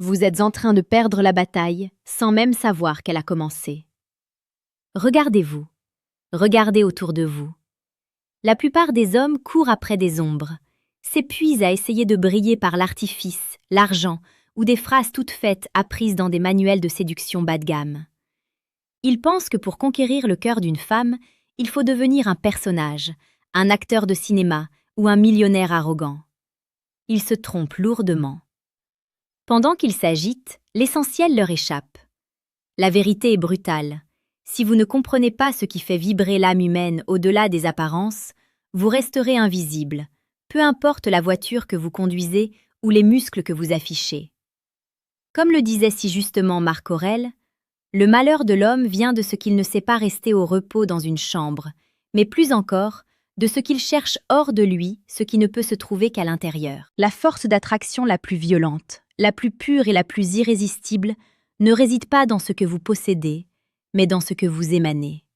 Vous êtes en train de perdre la bataille sans même savoir qu'elle a commencé. Regardez-vous. Regardez autour de vous. La plupart des hommes courent après des ombres, s'épuisent à essayer de briller par l'artifice, l'argent ou des phrases toutes faites apprises dans des manuels de séduction bas de gamme. Ils pensent que pour conquérir le cœur d'une femme, il faut devenir un personnage, un acteur de cinéma ou un millionnaire arrogant. Ils se trompent lourdement. Pendant qu'ils s'agitent, l'essentiel leur échappe. La vérité est brutale. Si vous ne comprenez pas ce qui fait vibrer l'âme humaine au-delà des apparences, vous resterez invisible, peu importe la voiture que vous conduisez ou les muscles que vous affichez. Comme le disait si justement Marc Aurèle, le malheur de l'homme vient de ce qu'il ne sait pas rester au repos dans une chambre, mais plus encore, de ce qu'il cherche hors de lui, ce qui ne peut se trouver qu'à l'intérieur. La force d'attraction la plus violente, la plus pure et la plus irrésistible ne réside pas dans ce que vous possédez, mais dans ce que vous émanez.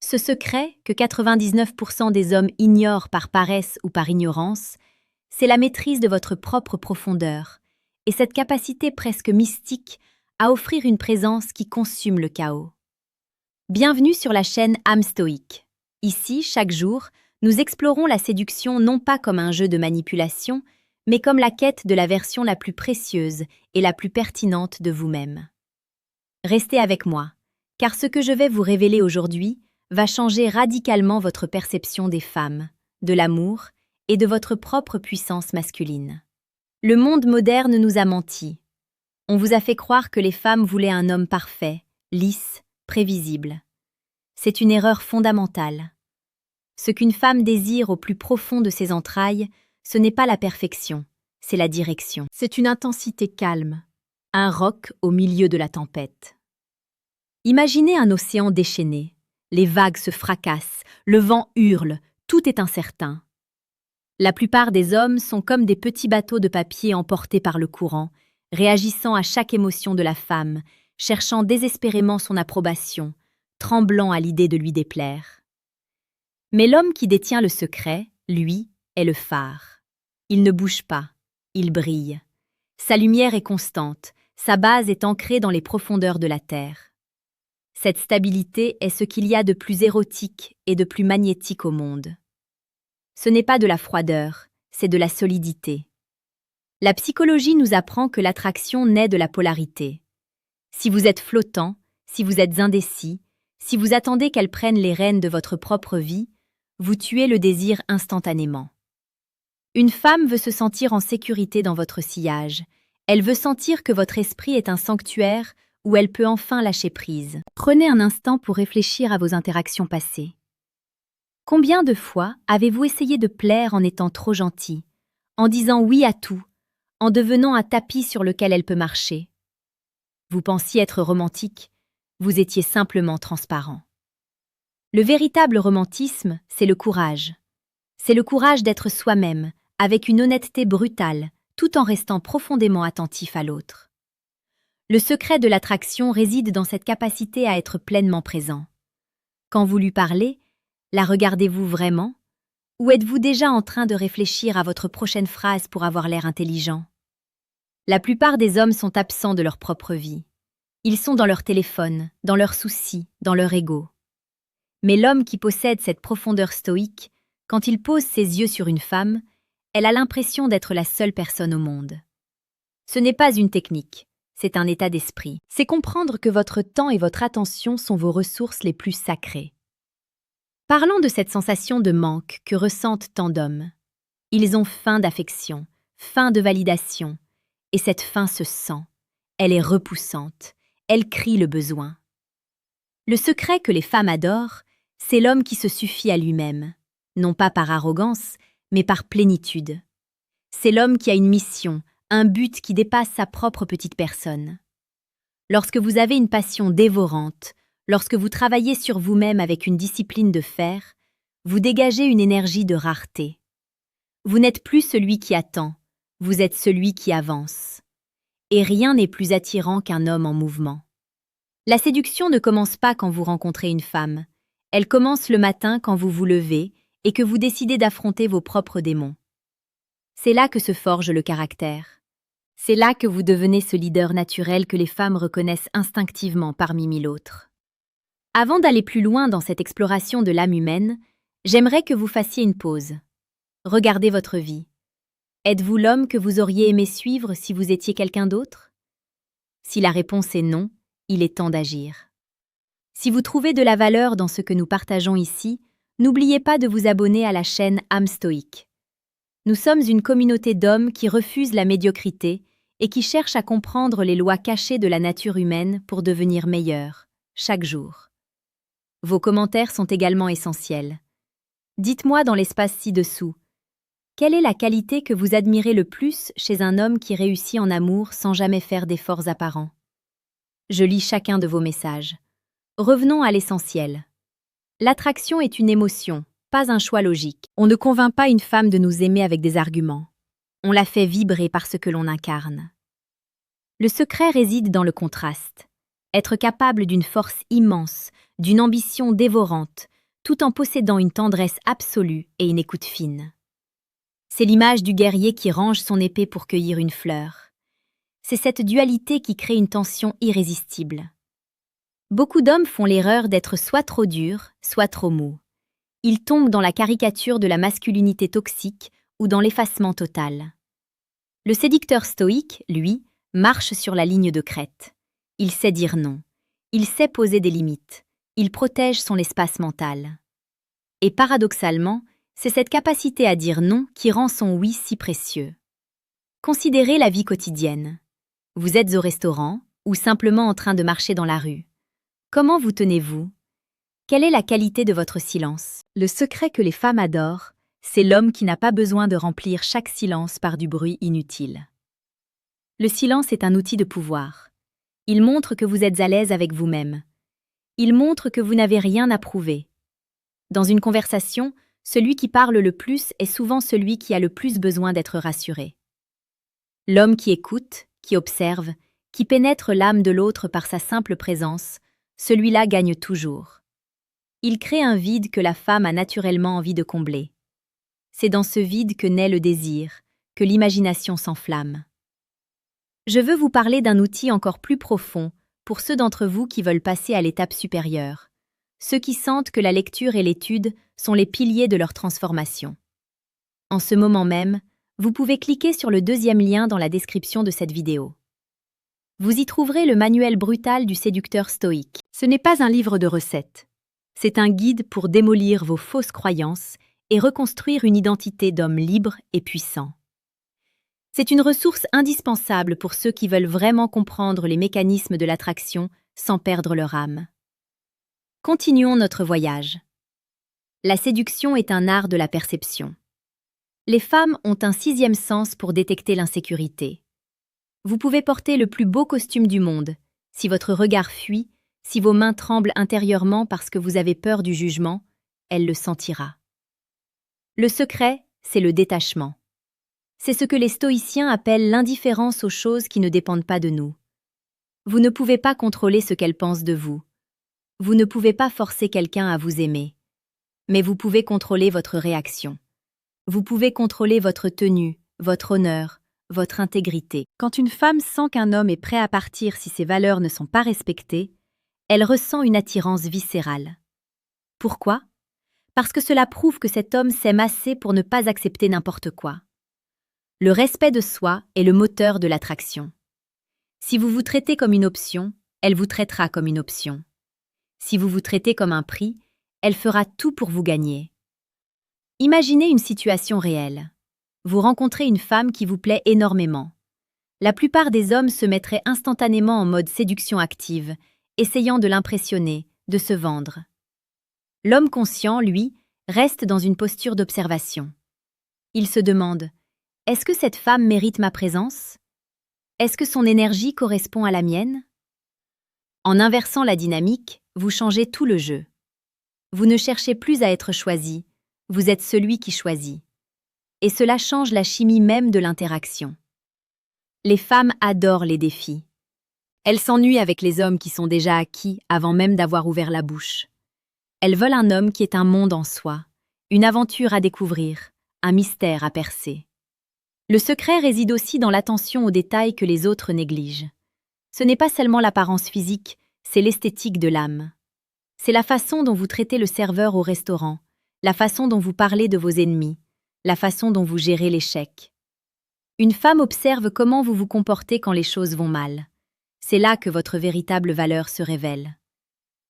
Ce secret que 99% des hommes ignorent par paresse ou par ignorance, c'est la maîtrise de votre propre profondeur et cette capacité presque mystique à offrir une présence qui consume le chaos. Bienvenue sur la chaîne âme stoïque. Ici, chaque jour, nous explorons la séduction non pas comme un jeu de manipulation, mais comme la quête de la version la plus précieuse et la plus pertinente de vous-même. Restez avec moi, car ce que je vais vous révéler aujourd'hui va changer radicalement votre perception des femmes, de l'amour et de votre propre puissance masculine. Le monde moderne nous a menti. On vous a fait croire que les femmes voulaient un homme parfait, lisse, prévisible. C'est une erreur fondamentale. Ce qu'une femme désire au plus profond de ses entrailles, ce n'est pas la perfection, c'est la direction. C'est une intensité calme, un roc au milieu de la tempête. Imaginez un océan déchaîné. Les vagues se fracassent, le vent hurle, tout est incertain. La plupart des hommes sont comme des petits bateaux de papier emportés par le courant, réagissant à chaque émotion de la femme, cherchant désespérément son approbation, tremblant à l'idée de lui déplaire. Mais l'homme qui détient le secret, lui, est le phare. Il ne bouge pas, il brille. Sa lumière est constante, sa base est ancrée dans les profondeurs de la terre. Cette stabilité est ce qu'il y a de plus érotique et de plus magnétique au monde. Ce n'est pas de la froideur, c'est de la solidité. La psychologie nous apprend que l'attraction naît de la polarité. Si vous êtes flottant, si vous êtes indécis, si vous attendez qu'elle prenne les rênes de votre propre vie, vous tuez le désir instantanément. Une femme veut se sentir en sécurité dans votre sillage. Elle veut sentir que votre esprit est un sanctuaire où elle peut enfin lâcher prise. Prenez un instant pour réfléchir à vos interactions passées. Combien de fois avez-vous essayé de plaire en étant trop gentil, en disant oui à tout, en devenant un tapis sur lequel elle peut marcher? Vous pensiez être romantique, vous étiez simplement transparent. Le véritable romantisme, c'est le courage. C'est le courage d'être soi-même, avec une honnêteté brutale, tout en restant profondément attentif à l'autre. Le secret de l'attraction réside dans cette capacité à être pleinement présent. Quand vous lui parlez, la regardez-vous vraiment? Ou êtes-vous déjà en train de réfléchir à votre prochaine phrase pour avoir l'air intelligent? La plupart des hommes sont absents de leur propre vie. Ils sont dans leur téléphone, dans leurs soucis, dans leur ego. Mais l'homme qui possède cette profondeur stoïque, quand il pose ses yeux sur une femme, elle a l'impression d'être la seule personne au monde. Ce n'est pas une technique, c'est un état d'esprit. C'est comprendre que votre temps et votre attention sont vos ressources les plus sacrées. Parlons de cette sensation de manque que ressentent tant d'hommes. Ils ont faim d'affection, faim de validation, et cette faim se sent. Elle est repoussante, elle crie le besoin. Le secret que les femmes adorent, c'est l'homme qui se suffit à lui-même, non pas par arrogance, mais par plénitude. C'est l'homme qui a une mission, un but qui dépasse sa propre petite personne. Lorsque vous avez une passion dévorante, lorsque vous travaillez sur vous-même avec une discipline de fer, vous dégagez une énergie de rareté. Vous n'êtes plus celui qui attend, vous êtes celui qui avance. Et rien n'est plus attirant qu'un homme en mouvement. La séduction ne commence pas quand vous rencontrez une femme. Elle commence le matin quand vous vous levez et que vous décidez d'affronter vos propres démons. C'est là que se forge le caractère. C'est là que vous devenez ce leader naturel que les femmes reconnaissent instinctivement parmi mille autres. Avant d'aller plus loin dans cette exploration de l'âme humaine, j'aimerais que vous fassiez une pause. Regardez votre vie. Êtes-vous l'homme que vous auriez aimé suivre si vous étiez quelqu'un d'autre? Si la réponse est non, il est temps d'agir. Si vous trouvez de la valeur dans ce que nous partageons ici, n'oubliez pas de vous abonner à la chaîne Âme Stoïque. Nous sommes une communauté d'hommes qui refusent la médiocrité et qui cherchent à comprendre les lois cachées de la nature humaine pour devenir meilleurs, chaque jour. Vos commentaires sont également essentiels. Dites-moi dans l'espace ci-dessous, quelle est la qualité que vous admirez le plus chez un homme qui réussit en amour sans jamais faire d'efforts apparents? Je lis chacun de vos messages. Revenons à l'essentiel. L'attraction est une émotion, pas un choix logique. On ne convainc pas une femme de nous aimer avec des arguments. On la fait vibrer par ce que l'on incarne. Le secret réside dans le contraste. Être capable d'une force immense, d'une ambition dévorante, tout en possédant une tendresse absolue et une écoute fine. C'est l'image du guerrier qui range son épée pour cueillir une fleur. C'est cette dualité qui crée une tension irrésistible. Beaucoup d'hommes font l'erreur d'être soit trop durs, soit trop mous. Ils tombent dans la caricature de la masculinité toxique ou dans l'effacement total. Le séducteur stoïque, lui, marche sur la ligne de crête. Il sait dire non. Il sait poser des limites. Il protège son espace mental. Et paradoxalement, c'est cette capacité à dire non qui rend son oui si précieux. Considérez la vie quotidienne. Vous êtes au restaurant ou simplement en train de marcher dans la rue. Comment vous tenez-vous? Quelle est la qualité de votre silence? Le secret que les femmes adorent, c'est l'homme qui n'a pas besoin de remplir chaque silence par du bruit inutile. Le silence est un outil de pouvoir. Il montre que vous êtes à l'aise avec vous-même. Il montre que vous n'avez rien à prouver. Dans une conversation, celui qui parle le plus est souvent celui qui a le plus besoin d'être rassuré. L'homme qui écoute, qui observe, qui pénètre l'âme de l'autre par sa simple présence, celui-là gagne toujours. Il crée un vide que la femme a naturellement envie de combler. C'est dans ce vide que naît le désir, que l'imagination s'enflamme. Je veux vous parler d'un outil encore plus profond pour ceux d'entre vous qui veulent passer à l'étape supérieure, ceux qui sentent que la lecture et l'étude sont les piliers de leur transformation. En ce moment même, vous pouvez cliquer sur le deuxième lien dans la description de cette vidéo. Vous y trouverez le manuel brutal du séducteur stoïque. Ce n'est pas un livre de recettes. C'est un guide pour démolir vos fausses croyances et reconstruire une identité d'homme libre et puissant. C'est une ressource indispensable pour ceux qui veulent vraiment comprendre les mécanismes de l'attraction sans perdre leur âme. Continuons notre voyage. La séduction est un art de la perception. Les femmes ont un sixième sens pour détecter l'insécurité. Vous pouvez porter le plus beau costume du monde. Si votre regard fuit, si vos mains tremblent intérieurement parce que vous avez peur du jugement, elle le sentira. Le secret, c'est le détachement. C'est ce que les stoïciens appellent l'indifférence aux choses qui ne dépendent pas de nous. Vous ne pouvez pas contrôler ce qu'elle pense de vous. Vous ne pouvez pas forcer quelqu'un à vous aimer. Mais vous pouvez contrôler votre réaction. Vous pouvez contrôler votre tenue, votre honneur, votre intégrité. Quand une femme sent qu'un homme est prêt à partir si ses valeurs ne sont pas respectées, elle ressent une attirance viscérale. Pourquoi? Parce que cela prouve que cet homme s'aime assez pour ne pas accepter n'importe quoi. Le respect de soi est le moteur de l'attraction. Si vous vous traitez comme une option, elle vous traitera comme une option. Si vous vous traitez comme un prix, elle fera tout pour vous gagner. Imaginez une situation réelle. Vous rencontrez une femme qui vous plaît énormément. La plupart des hommes se mettraient instantanément en mode séduction active, essayant de l'impressionner, de se vendre. L'homme conscient, lui, reste dans une posture d'observation. Il se demande: est-ce que cette femme mérite ma présence? Est-ce que son énergie correspond à la mienne? En inversant la dynamique, vous changez tout le jeu. Vous ne cherchez plus à être choisi, vous êtes celui qui choisit. Et cela change la chimie même de l'interaction. Les femmes adorent les défis. Elles s'ennuient avec les hommes qui sont déjà acquis avant même d'avoir ouvert la bouche. Elles veulent un homme qui est un monde en soi, une aventure à découvrir, un mystère à percer. Le secret réside aussi dans l'attention aux détails que les autres négligent. Ce n'est pas seulement l'apparence physique, c'est l'esthétique de l'âme. C'est la façon dont vous traitez le serveur au restaurant, la façon dont vous parlez de vos ennemis, la façon dont vous gérez l'échec. Une femme observe comment vous vous comportez quand les choses vont mal. C'est là que votre véritable valeur se révèle.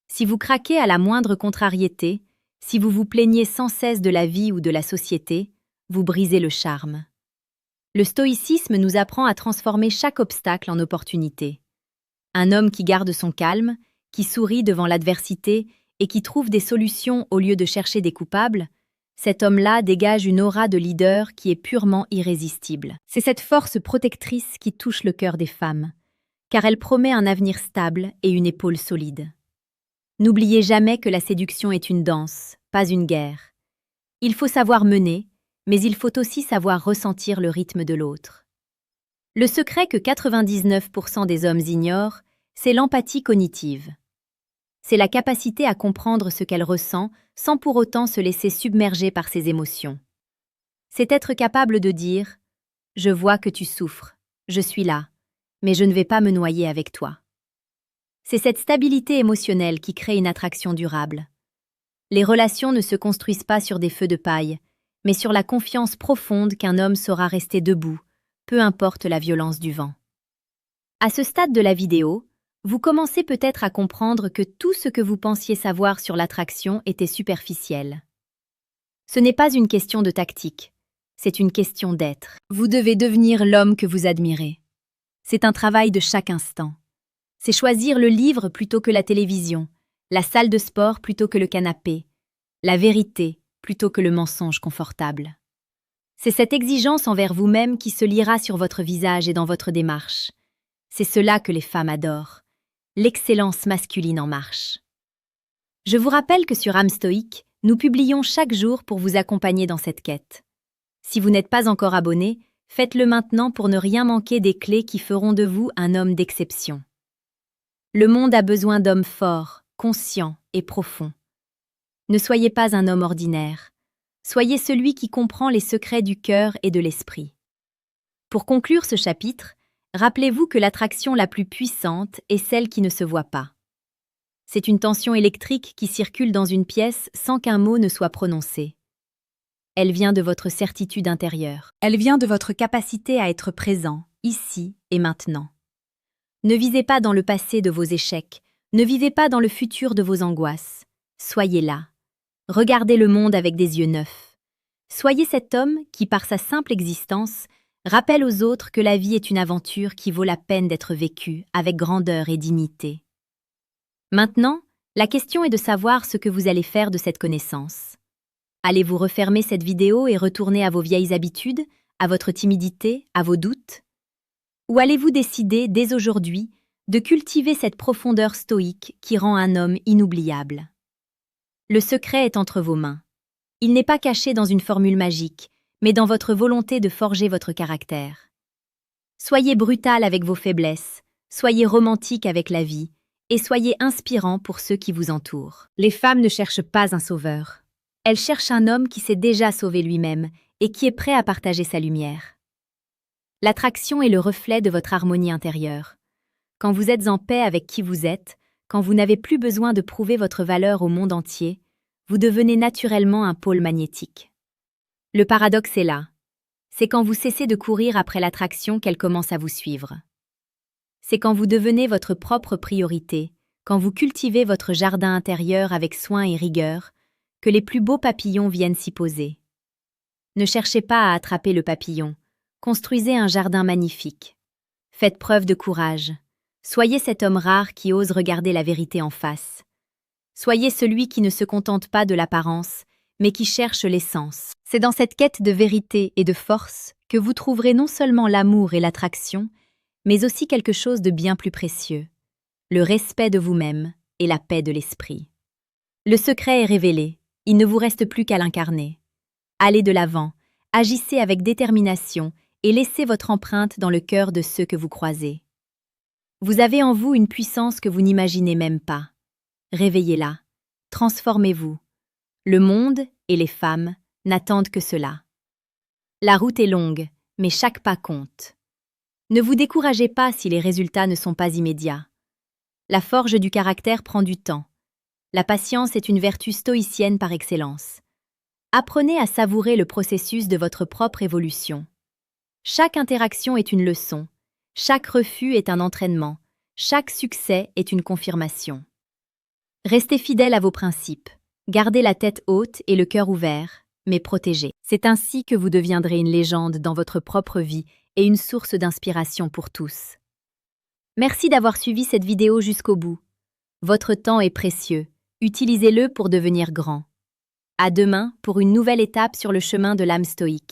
Si vous craquez à la moindre contrariété, si vous vous plaignez sans cesse de la vie ou de la société, vous brisez le charme. Le stoïcisme nous apprend à transformer chaque obstacle en opportunité. Un homme qui garde son calme, qui sourit devant l'adversité et qui trouve des solutions au lieu de chercher des coupables, cet homme-là dégage une aura de leader qui est purement irrésistible. C'est cette force protectrice qui touche le cœur des femmes, car elle promet un avenir stable et une épaule solide. N'oubliez jamais que la séduction est une danse, pas une guerre. Il faut savoir mener, mais il faut aussi savoir ressentir le rythme de l'autre. Le secret que 99% des hommes ignorent, c'est l'empathie cognitive. C'est la capacité à comprendre ce qu'elle ressent sans pour autant se laisser submerger par ses émotions. C'est être capable de dire « Je vois que tu souffres, je suis là, mais je ne vais pas me noyer avec toi ». C'est cette stabilité émotionnelle qui crée une attraction durable. Les relations ne se construisent pas sur des feux de paille, mais sur la confiance profonde qu'un homme saura rester debout, peu importe la violence du vent. À ce stade de la vidéo, vous commencez peut-être à comprendre que tout ce que vous pensiez savoir sur l'attraction était superficiel. Ce n'est pas une question de tactique, c'est une question d'être. Vous devez devenir l'homme que vous admirez. C'est un travail de chaque instant. C'est choisir le livre plutôt que la télévision, la salle de sport plutôt que le canapé, la vérité plutôt que le mensonge confortable. C'est cette exigence envers vous-même qui se lira sur votre visage et dans votre démarche. C'est cela que les femmes adorent, l'excellence masculine en marche. Je vous rappelle que sur âme stoïque, nous publions chaque jour pour vous accompagner dans cette quête. Si vous n'êtes pas encore abonné, faites-le maintenant pour ne rien manquer des clés qui feront de vous un homme d'exception. Le monde a besoin d'hommes forts, conscients et profonds. Ne soyez pas un homme ordinaire. Soyez celui qui comprend les secrets du cœur et de l'esprit. Pour conclure ce chapitre, rappelez-vous que l'attraction la plus puissante est celle qui ne se voit pas. C'est une tension électrique qui circule dans une pièce sans qu'un mot ne soit prononcé. Elle vient de votre certitude intérieure. Elle vient de votre capacité à être présent, ici et maintenant. Ne visez pas dans le passé de vos échecs, ne vivez pas dans le futur de vos angoisses. Soyez là. Regardez le monde avec des yeux neufs. Soyez cet homme qui, par sa simple existence, rappelle aux autres que la vie est une aventure qui vaut la peine d'être vécue avec grandeur et dignité. Maintenant, la question est de savoir ce que vous allez faire de cette connaissance. Allez-vous refermer cette vidéo et retourner à vos vieilles habitudes, à votre timidité, à vos doutes? Ou allez-vous décider, dès aujourd'hui, de cultiver cette profondeur stoïque qui rend un homme inoubliable? Le secret est entre vos mains. Il n'est pas caché dans une formule magique, mais dans votre volonté de forger votre caractère. Soyez brutal avec vos faiblesses, soyez romantique avec la vie, et soyez inspirant pour ceux qui vous entourent. Les femmes ne cherchent pas un sauveur. Elles cherchent un homme qui s'est déjà sauvé lui-même et qui est prêt à partager sa lumière. L'attraction est le reflet de votre harmonie intérieure. Quand vous êtes en paix avec qui vous êtes, quand vous n'avez plus besoin de prouver votre valeur au monde entier, vous devenez naturellement un pôle magnétique. Le paradoxe est là. C'est quand vous cessez de courir après l'attraction qu'elle commence à vous suivre. C'est quand vous devenez votre propre priorité, quand vous cultivez votre jardin intérieur avec soin et rigueur, que les plus beaux papillons viennent s'y poser. Ne cherchez pas à attraper le papillon, construisez un jardin magnifique. Faites preuve de courage. Soyez cet homme rare qui ose regarder la vérité en face. Soyez celui qui ne se contente pas de l'apparence, mais qui cherche l'essence. C'est dans cette quête de vérité et de force que vous trouverez non seulement l'amour et l'attraction, mais aussi quelque chose de bien plus précieux, le respect de vous-même et la paix de l'esprit. Le secret est révélé, il ne vous reste plus qu'à l'incarner. Allez de l'avant, agissez avec détermination et laissez votre empreinte dans le cœur de ceux que vous croisez. Vous avez en vous une puissance que vous n'imaginez même pas. Réveillez-la, transformez-vous. Le monde et les femmes n'attendent que cela. La route est longue, mais chaque pas compte. Ne vous découragez pas si les résultats ne sont pas immédiats. La forge du caractère prend du temps. La patience est une vertu stoïcienne par excellence. Apprenez à savourer le processus de votre propre évolution. Chaque interaction est une leçon, chaque refus est un entraînement, chaque succès est une confirmation. Restez fidèle à vos principes, gardez la tête haute et le cœur ouvert, mais protégé. C'est ainsi que vous deviendrez une légende dans votre propre vie et une source d'inspiration pour tous. Merci d'avoir suivi cette vidéo jusqu'au bout. Votre temps est précieux, utilisez-le pour devenir grand. À demain pour une nouvelle étape sur le chemin de l'âme stoïque.